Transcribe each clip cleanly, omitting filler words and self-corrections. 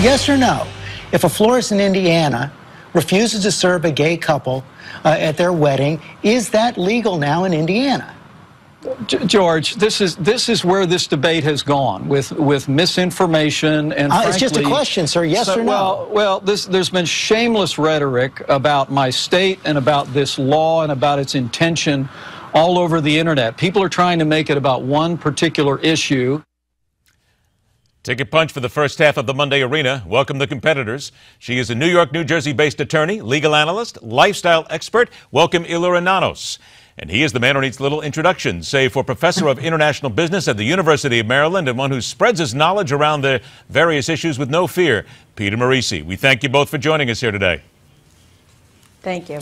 Yes or no? If a florist in Indiana refuses to serve a gay couple at their wedding, is that legal now in Indiana? George, this is where this debate has gone with misinformation and frankly, it's just a question, sir. Yes or no? Well, there's been shameless rhetoric about my state and about this law and about its intention all over the internet. People are trying to make it about one particular issue. Ticket punch for the first half of the Monday Arena. Welcome the competitors. She is a New York, New Jersey-based attorney, legal analyst, lifestyle expert. Welcome Elura Nanos. And he is the man who needs little introduction, save for professor of international business at the University of Maryland and one who spreads his knowledge around the various issues with no fear, Peter Marisi. We thank you both for joining us here today. Thank you.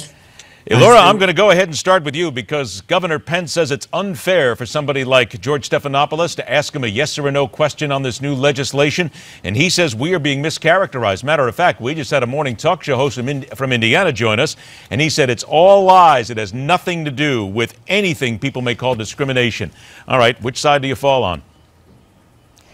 Elura, I'm going to go ahead and start with you because Governor Pence says it's unfair for somebody like George Stephanopoulos to ask him a yes or a no question on this new legislation. And he says we are being mischaracterized. Matter of fact, we just had a morning talk show host from Indiana join us, and he said it's all lies. It has nothing to do with anything people may call discrimination. All right, which side do you fall on?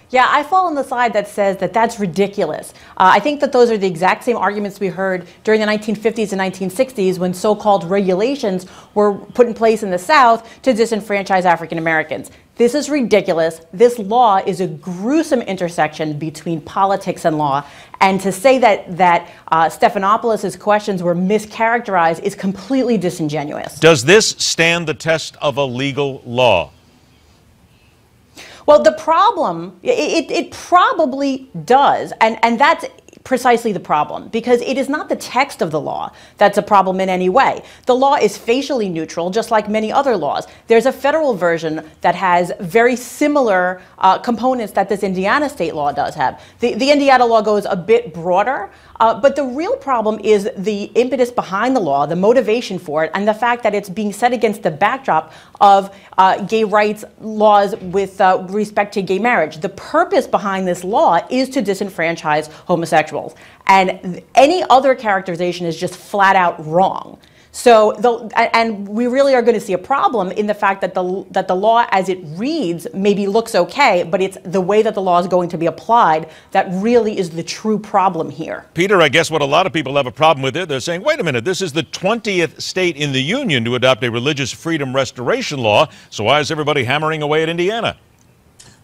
Yeah, I fall on the side that says that that's ridiculous. I think that those are the exact same arguments we heard during the 1950s and 1960s when so-called regulations were put in place in the South to disenfranchise African Americans. This is ridiculous. This law is a gruesome intersection between politics and law. And to say that Stephanopoulos' questions were mischaracterized is completely disingenuous. Does this stand the test of a legal law? Well, the problem, it probably does, and that's precisely the problem, because it is not the text of the law that's a problem in any way. The law is facially neutral, just like many other laws. There's a federal version that has very similar components that this Indiana state law does have. The Indiana law goes a bit broader, but the real problem is the impetus behind the law, the motivation for it, and the fact that it's being set against the backdrop of gay rights laws with respect to gay marriage. The purpose behind this law is to disenfranchise homosexuals. And any other characterization is just flat out wrong. So, and we really are going to see a problem in the fact that the law as it reads maybe looks okay, but it's the way that the law is going to be applied that really is the true problem here. Peter, I guess what a lot of people have a problem with it, they're saying, wait a minute, this is the 20th state in the union to adopt a religious freedom restoration law, so why is everybody hammering away at Indiana?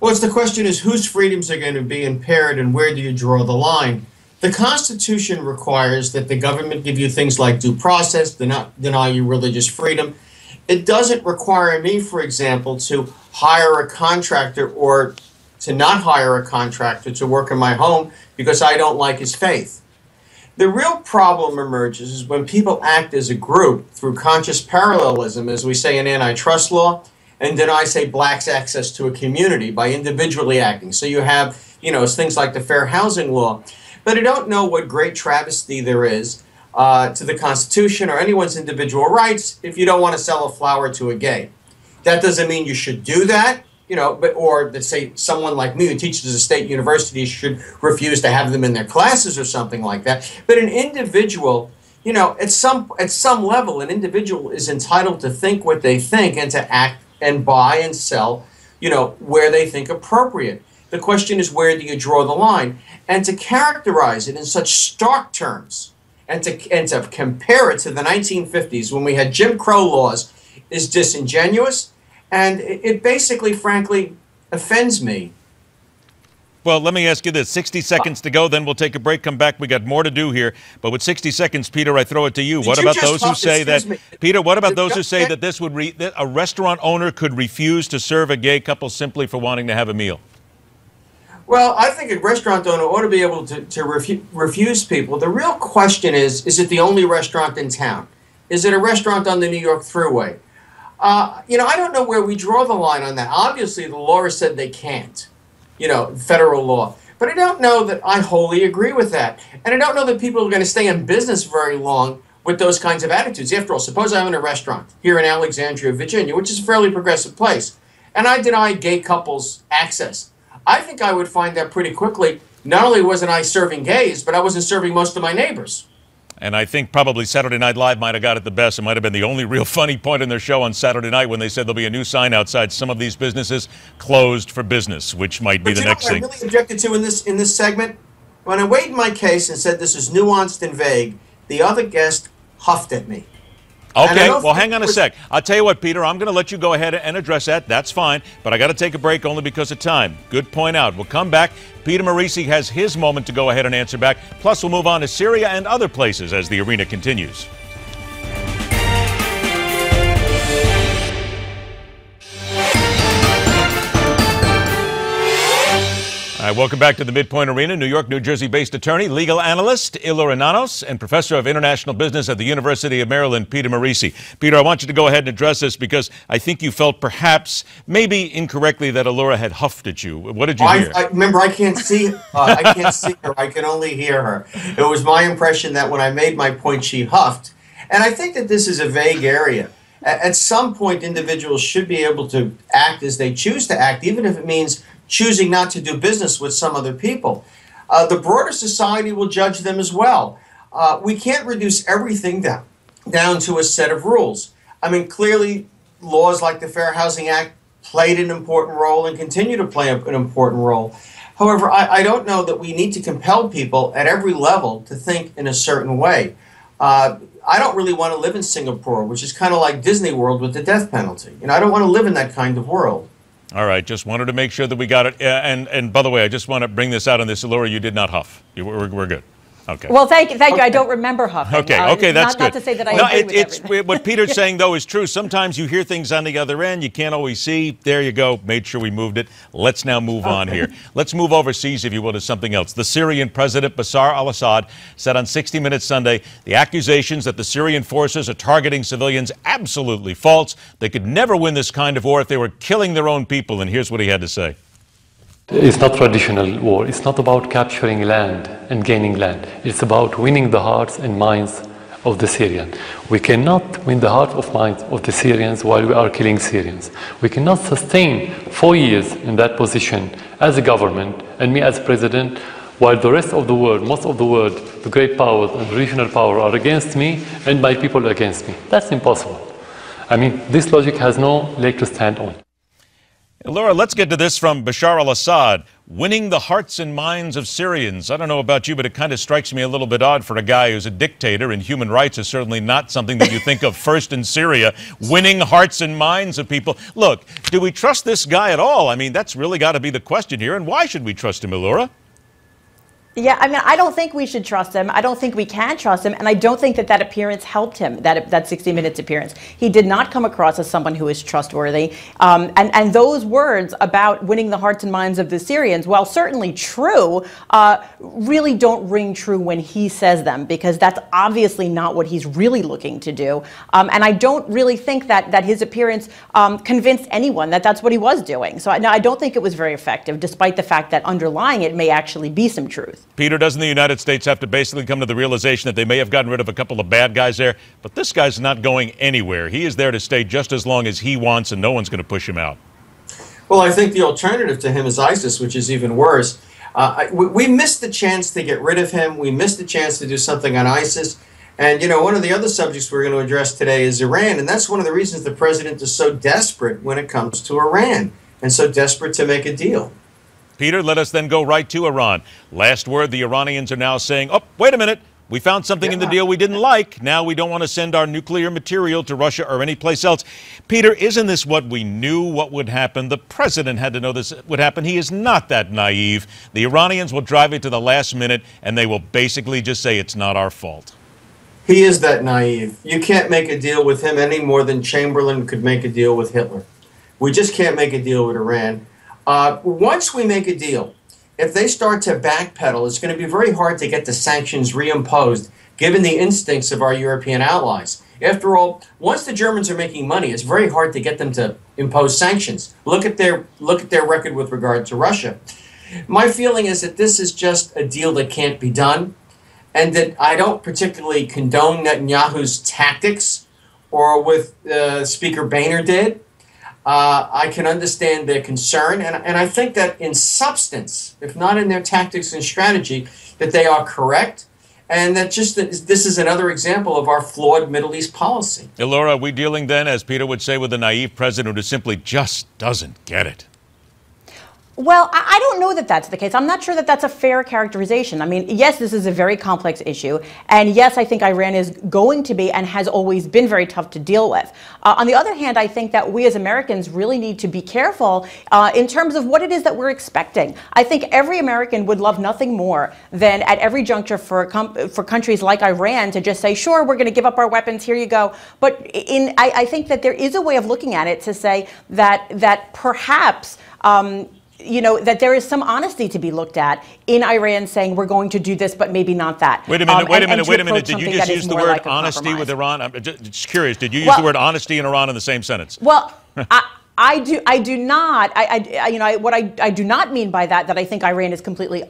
Well, the question is whose freedoms are going to be impaired and where do you draw the line? The Constitution requires that the government give you things like due process, do not deny you religious freedom. It doesn't require me, for example, to hire a contractor or to not hire a contractor to work in my home because I don't like his faith. The real problem emerges is when people act as a group through conscious parallelism, as we say in antitrust law, and deny, say, blacks access to a community by individually acting. So you have, things like the fair housing law. But I don't know what great travesty there is to the Constitution or anyone's individual rights if you don't want to sell a flower to a gay. That doesn't mean you should do that, or let's say someone like me who teaches at a state university should refuse to have them in their classes or something like that. But an individual, at some level, an individual is entitled to think what they think and to act and buy and sell, where they think appropriate. The question is, where do you draw the line? And to characterize it in such stark terms and to compare it to the 1950s when we had Jim Crow laws is disingenuous, and it basically, frankly, offends me. Well, let me ask you this. 60 seconds to go, then we'll take a break, come back. We got more to do here. But with 60 seconds, Peter, I throw it to you. What about those who say that, Peter, what about those who say that this would, that a restaurant owner could refuse to serve a gay couple simply for wanting to have a meal? Well, I think a restaurant owner ought to be able to refuse people. The real question is it the only restaurant in town? Is it a restaurant on the New York Thruway? I don't know where we draw the line on that. Obviously, the law has said they can't, federal law. But I don't know that I wholly agree with that. And I don't know that people are going to stay in business very long with those kinds of attitudes. After all, suppose I'm in a restaurant here in Alexandria, Virginia, which is a fairly progressive place, and I deny gay couples access. I think I would find that pretty quickly. Not only wasn't I serving gays, but I wasn't serving most of my neighbors. And I think probably Saturday Night Live might have got it the best. It might have been the only real funny point in their show on Saturday night when they said there'll be a new sign outside some of these businesses closed for business, which might be the next thing. What I really objected to in this segment When I weighed my case and said this is nuanced and vague, the other guest huffed at me. Okay, well, hang on a sec. I'll tell you what, Peter, I'm going to let you go ahead and address that. That's fine, but I got to take a break only because of time. Good point out. We'll come back. Peter Morisi has his moment to go ahead and answer back. Plus, we'll move on to Syria and other places as the arena continues. All right, welcome back to the MidPoint Arena. New York, New Jersey-based attorney, legal analyst, Elura Nanos, and professor of international business at the University of Maryland, Peter Morisi. Peter, I want you to go ahead and address this because I think you felt perhaps, maybe incorrectly, that Elura had huffed at you. What did you hear? Remember, I can't see. I can't see her. I can only hear her. It was my impression that when I made my point, she huffed. And I think that this is a vague area. At some point, individuals should be able to act as they choose to act, even if it means choosing not to do business with some other people. The broader society will judge them as well. We can't reduce everything down to a set of rules. I mean, clearly, laws like the Fair Housing Act played an important role and continue to play an important role. However, I don't know that we need to compel people at every level to think in a certain way. I don't really want to live in Singapore, which is kind of like Disney World with the death penalty. I don't want to live in that kind of world. All right, just wanted to make sure that we got it. And by the way, I just want to bring this out on this, Elura, you did not huff. We're good. Okay. Well, thank you. I don't remember huffing. Okay, that's good. Not to say that I agree with everything. What Peter's saying, though, is true. Sometimes you hear things on the other end. You can't always see. There you go. Made sure we moved it. Let's now move on here. Let's move overseas, if you will, to something else. The Syrian President Bashar al-Assad said on 60 Minutes Sunday, the accusations that the Syrian forces are targeting civilians absolutely false. They could never win this kind of war if they were killing their own people. And here's what he had to say. It's not traditional war. It's not about capturing land and gaining land. It's about winning the hearts and minds of the Syrians. We cannot win the hearts and minds of the Syrians while we are killing Syrians. We cannot sustain 4 years in that position as a government and me as president while the rest of the world, most of the world, the great powers and regional power are against me and my people against me. That's impossible. I mean, this logic has no leg to stand on. Elura, let's get to this from Bashar al-Assad, winning the hearts and minds of Syrians. I don't know about you, but it kind of strikes me a little bit odd for a guy who's a dictator, and human rights is certainly not something that you think of first in Syria, winning hearts and minds of people. Look, do we trust this guy at all? I mean, that's really got to be the question here, and why should we trust him, Elura? Yeah, I mean, I don't think we should trust him. I don't think we can trust him. And I don't think that appearance helped him, that 60 Minutes appearance. He did not come across as someone who is trustworthy. And those words about winning the hearts and minds of the Syrians, while certainly true, really don't ring true when he says them, because that's obviously not what he's really looking to do. And I don't really think that his appearance convinced anyone that that's what he was doing. So I don't think it was very effective, despite the fact that underlying it may actually be some truth. Peter, doesn't the United States have to basically come to the realization that they may have gotten rid of a couple of bad guys there, but this guy's not going anywhere. He is there to stay just as long as he wants, and no one's going to push him out. Well, I think the alternative to him is ISIS, which is even worse. We missed the chance to get rid of him. We missed the chance to do something on ISIS. And, one of the other subjects we're going to address today is Iran, and that's one of the reasons the president is so desperate when it comes to Iran and so desperate to make a deal. Peter, let us then go right to Iran. Last word, the Iranians are now saying, oh, wait a minute, we found something in the deal we didn't like. Now we don't want to send our nuclear material to Russia or any place else. Peter, isn't this what we knew what would happen? The president had to know this would happen. He is not that naive. The Iranians will drive it to the last minute, and they will basically just say it's not our fault. He is that naive. You can't make a deal with him any more than Chamberlain could make a deal with Hitler. We just can't make a deal with Iran. Once we make a deal, if they start to backpedal, it's going to be very hard to get the sanctions reimposed, given the instincts of our European allies. After all, once the Germans are making money, it's very hard to get them to impose sanctions. Look at their record with regard to Russia. My feeling is that this is just a deal that can't be done, and that I don't particularly condone Netanyahu's tactics, or with Speaker Boehner did. I can understand their concern, and I think that in substance, if not in their tactics and strategy, that they are correct, and that this is another example of our flawed Middle East policy. Elura, are we dealing then, as Peter would say, with a naive president who simply just doesn't get it? Well, I don't know that that's the case. I'm not sure that that's a fair characterization. I mean, yes, this is a very complex issue. And yes, I think Iran is going to be and has always been very tough to deal with. On the other hand, I think that we as Americans really need to be careful in terms of what it is that we're expecting. I think every American would love nothing more than at every juncture for countries like Iran to just say, sure, we're going to give up our weapons, here you go. But I think that there is a way of looking at it to say that perhaps that there is some honesty to be looked at in Iran saying we're going to do this, but maybe not that. Wait a minute. Did you just use the word honesty with Iran? I'm just curious. Did you use the word honesty in Iran in the same sentence? Well, I do not. What I do not mean by that I think Iran is completely,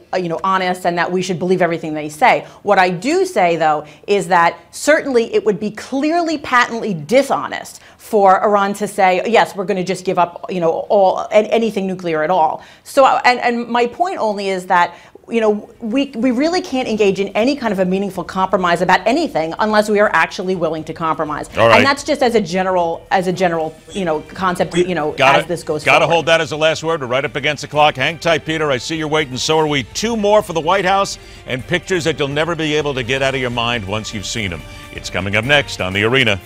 honest and that we should believe everything they say. What I do say, though, is that certainly it would be clearly, patently dishonest for Iran to say, yes, we're going to just give up, anything nuclear at all. So, and my point only is that we really can't engage in any kind of a meaningful compromise about anything unless we are actually willing to compromise. All right. And that's just as a general, concept, as this goes forward. Got to hold that as the last word. We're right up against the clock. Hang tight, Peter. I see you're waiting. So are we. 2 more for the White House and pictures that you'll never be able to get out of your mind once you've seen them. It's coming up next on The Arena.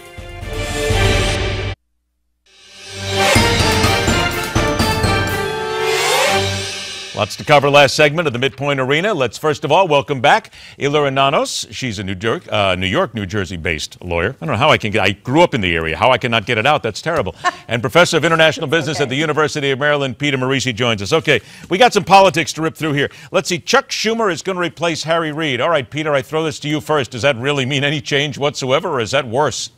Lots to cover last segment of the MidPoint Arena. Let's first of all welcome back Elura Nanos. She's a New York, New Jersey-based lawyer. I don't know how I grew up in the area. How I cannot get it out, that's terrible. And professor of international business at the University of Maryland, Peter Morici joins us. Okay, we got some politics to rip through here. Let's see, Chuck Schumer is going to replace Harry Reid. All right, Peter, I throw this to you first. Does that really mean any change whatsoever, or is that worse?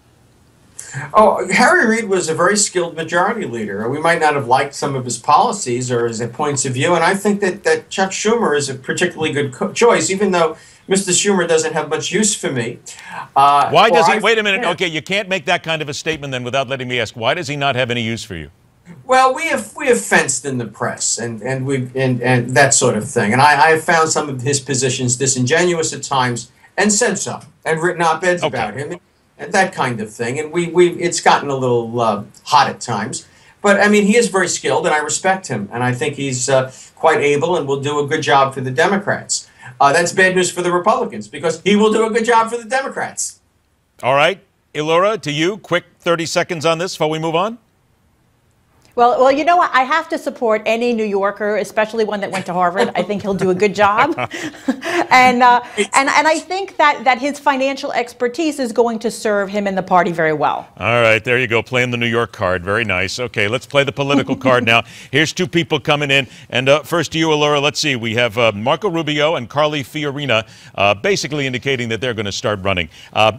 Oh, Harry Reid was a very skilled majority leader. We might not have liked some of his policies or his points of view, and I think that Chuck Schumer is a particularly good choice, even though Mr. Schumer doesn't have much use for me. Why does he? Wait a minute. Okay, you can't make that kind of a statement then without letting me ask. Why does he not have any use for you? Well, we have fenced in the press and that sort of thing, and I have found some of his positions disingenuous at times, and said so, and written op-eds about him. And that kind of thing, and it's gotten a little hot at times. But I mean, he is very skilled, and I respect him, and I think he's quite able and will do a good job for the Democrats. That's bad news for the Republicans because he will do a good job for the Democrats. All right, Elura, to you, quick 30 seconds on this before we move on. Well, you know what? I have to support any New Yorker, especially one that went to Harvard. I think he'll do a good job, and I think that his financial expertise is going to serve him and the party very well. All right, there you go, playing the New York card. Very nice. Okay, let's play the political card now. Here's 2 people coming in, and first to you, Elura. Let's see. We have Marco Rubio and Carly Fiorina, basically indicating that they're going to start running.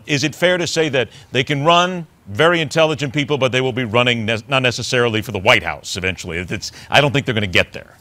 Is it fair to say that they can run? Very intelligent people, but they will be running not necessarily for the White House eventually. I don't think they're going to get there.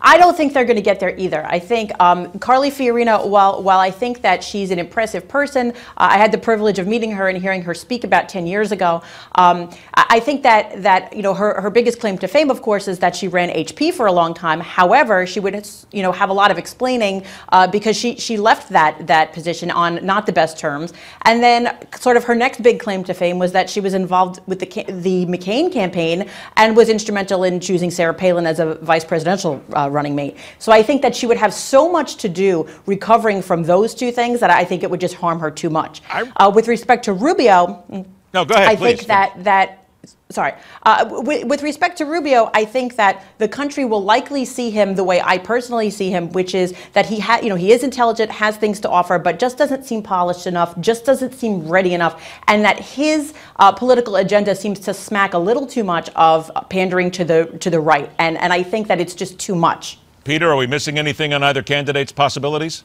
I don't think they're going to get there either. I think Carly Fiorina, while I think that she's an impressive person, I had the privilege of meeting her and hearing her speak about 10 years ago. I think that her biggest claim to fame, of course, is that she ran HP for a long time. However, she would have a lot of explaining because she left that position on not the best terms. And then sort of her next big claim to fame was that she was involved with the McCain campaign and was instrumental in choosing Sarah Palin as a vice presidential running mate. So I think that she would have so much to do recovering from those 2 things that I think it would just harm her too much. With respect to Rubio, no, go ahead, I please. think with respect to Rubio, I think that the country will likely see him the way I personally see him, which is that he is intelligent, has things to offer, but just doesn't seem polished enough, just doesn't seem ready enough, and that his political agenda seems to smack a little too much of pandering to the right, and I think that it's just too much. Peter, are we missing anything on either candidate's possibilities?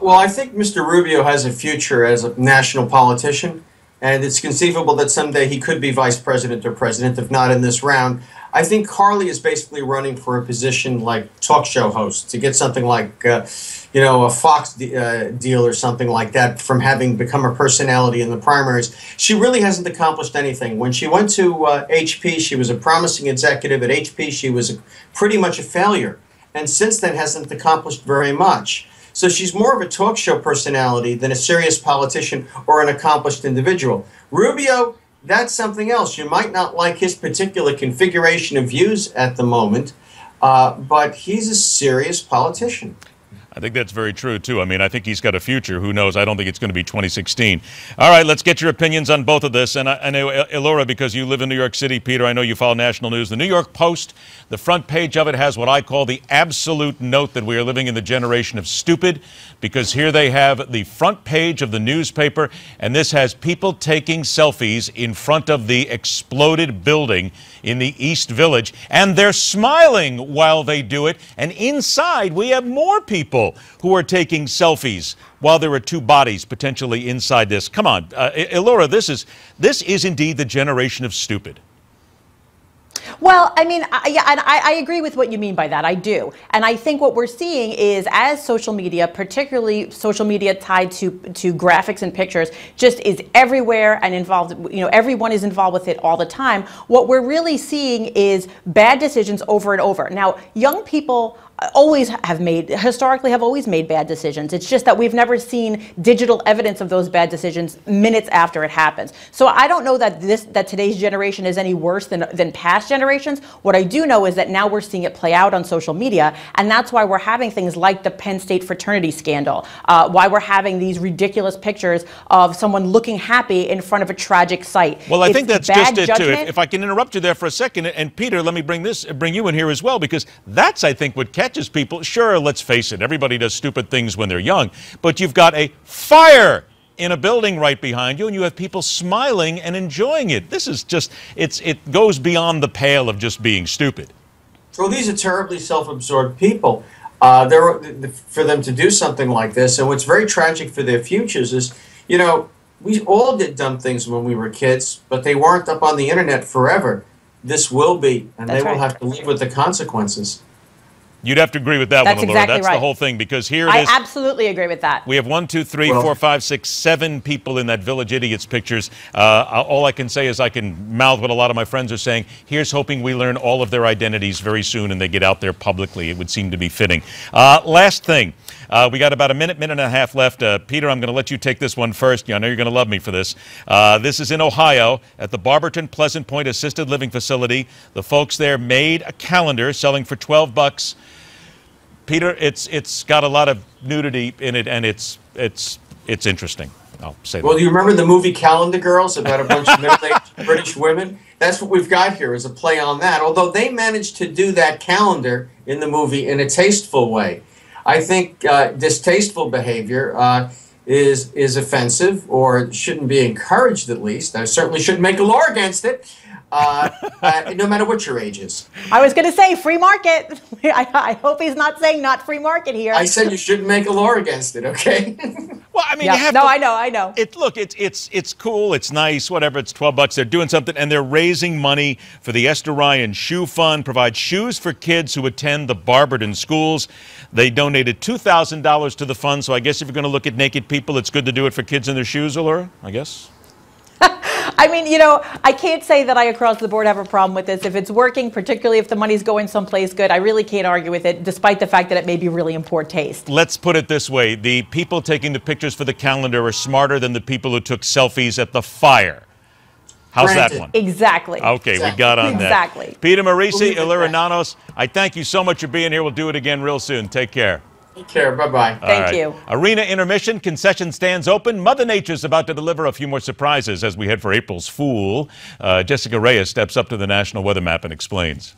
Well, I think Mr. Rubio has a future as a national politician. And it's conceivable that someday he could be vice president or president, if not in this round. I think Carly is basically running for a position like talk show host, to get something like, a Fox deal or something like that from having become a personality in the primaries. She really hasn't accomplished anything. When she went to HP, she was a promising executive. At HP, she was pretty much a failure. And since then hasn't accomplished very much. So she's more of a talk show personality than a serious politician or an accomplished individual. Rubio that's something else. You might not like his particular configuration of views at the moment, but he's a serious politician. I think that's very true, too. I mean, I think he's got a future. Who knows? I don't think it's going to be 2016. All right, let's get your opinions on both of this. And I know, Elura, because you live in New York City, Peter, I know you follow national news. The New York Post, the front page of it has what I call the absolute note that we are living in the generation of stupid, because here they have the front page of the newspaper, and this has people taking selfies in front of the exploded building in the East Village, and they're smiling while they do it. And inside, we have more people who are taking selfies while there are two bodies potentially inside this. Come on, Elura, this is indeed the generation of stupid. Well, I mean, yeah, and I agree with what you mean by that. I do. And I think what we're seeing is, as social media, particularly social media tied to graphics and pictures, just is everywhere and involved, you know, everyone is involved with it all the time. What we're really seeing is bad decisions over and over. Now, young people historically have always made bad decisions. It's just that we've never seen digital evidence of those bad decisions minutes after it happens. So I don't know that today's generation is any worse than past generations. What I do know is that now we're seeing it play out on social media, and that's why we're having things like the Penn State fraternity scandal, why we're having these ridiculous pictures of someone looking happy in front of a tragic site. Well, I think that's just it, too. Judgment. If I can interrupt you there for a second, and Peter, let me bring you in here as well, because that's, I think, what catches people. Sure, let's face it, everybody does stupid things when they're young, but you've got a fire in a building right behind you, and you have people smiling and enjoying it. This is just, it goes beyond the pale of just being stupid. Well, these are terribly self-absorbed people. For them to do something like this, and what's very tragic for their futures is, you know, we all did dumb things when we were kids, but they weren't up on the internet forever. This will be, and they will have to live with the consequences. You'd have to agree with that one, Elura. Exactly That's right. the whole thing, because here it is. I absolutely agree with that. We have 1, 2, 3, 4, 5, 6, 7 people in that Village Idiots pictures. All I can say is I can mouth what a lot of my friends are saying. Here's hoping we learn all of their identities very soon and they get out there publicly. It would seem to be fitting. Last thing. We got about a minute and a half left. Peter, I'm going to let you take this one first. I know you're going to love me for this. This is in Ohio at the Barberton Pleasant Point Assisted Living Facility. The folks there made a calendar selling for $12. Peter, it's got a lot of nudity in it, and it's interesting. I'll say that. Well, do you remember the movie Calendar Girls about a bunch of middle-aged British women? That's what we've got here, is a play on that. Although they managed to do that calendar in the movie in a tasteful way. I think distasteful behavior is offensive, or shouldn't be encouraged, at least. I certainly shouldn't make a law against it. No matter what your age is. I was going to say free market. I hope he's not saying not free market here. I said you shouldn't make a law against it, okay? Well, I mean, yeah. you have no, to, I know. Look, it's cool, it's nice, whatever. It's $12. They're doing something, and they're raising money for the Esther Ryan Shoe Fund. Provide shoes for kids who attend the Barberton schools. They donated $2,000 to the fund. So I guess if you're going to look at naked people, it's good to do it for kids in their shoes, Elura, I guess. I mean, you know, I can't say that I across the board have a problem with this. If it's working, particularly if the money's going someplace good, I really can't argue with it, despite the fact that it may be really in poor taste. Let's put it this way. The people taking the pictures for the calendar are smarter than the people who took selfies at the fire. How's that one? Exactly. Okay, we got on that. Exactly. Peter Marisi, Elura Nanos, I thank you so much for being here. We'll do it again real soon. Take care. Take care. Bye-bye. Thank you. Arena intermission. Concession stands open. Mother Nature's about to deliver a few more surprises as we head for April's Fool. Jessica Reyes steps up to the National Weather Map and explains.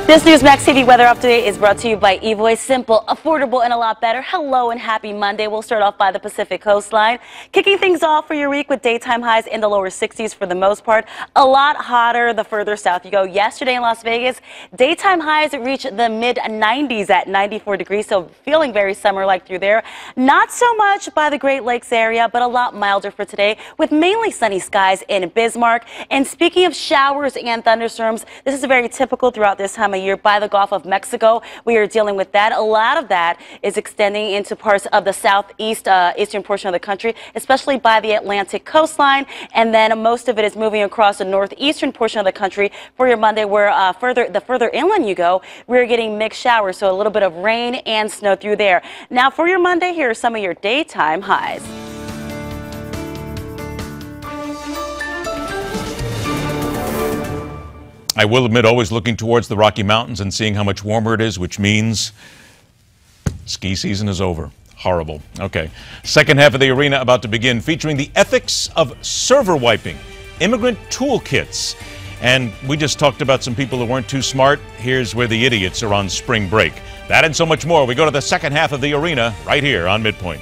This Newsmax TV weather update is brought to you by eVoice. Simple, affordable, and a lot better. Hello and happy Monday. We'll start off by the Pacific coastline. Kicking things off for your week with daytime highs in the lower 60s for the most part. A lot hotter the further south you go. Yesterday in Las Vegas, daytime highs reached the mid-90s at 94 degrees, so feeling very summer-like through there. Not so much by the Great Lakes area, but a lot milder for today with mainly sunny skies in Bismarck. And speaking of showers and thunderstorms, this is very typical throughout this time of year by the Gulf of Mexico. We are dealing with that. A lot of that is extending into parts of the southeast, eastern portion of the country, especially by the Atlantic coastline. And then most of it is moving across the northeastern portion of the country for your Monday, where the further inland you go, we're getting mixed showers. So a little bit of rain and snow through there. Now for your Monday, here are some of your daytime highs. I will admit, always looking towards the Rocky Mountains and seeing how much warmer it is, which means ski season is over. Horrible. Okay. Second half of the arena about to begin, featuring the ethics of server wiping, immigrant toolkits. And we just talked about some people who weren't too smart. Here's where the idiots are on spring break. That and so much more. We go to the second half of the arena right here on MidPoint.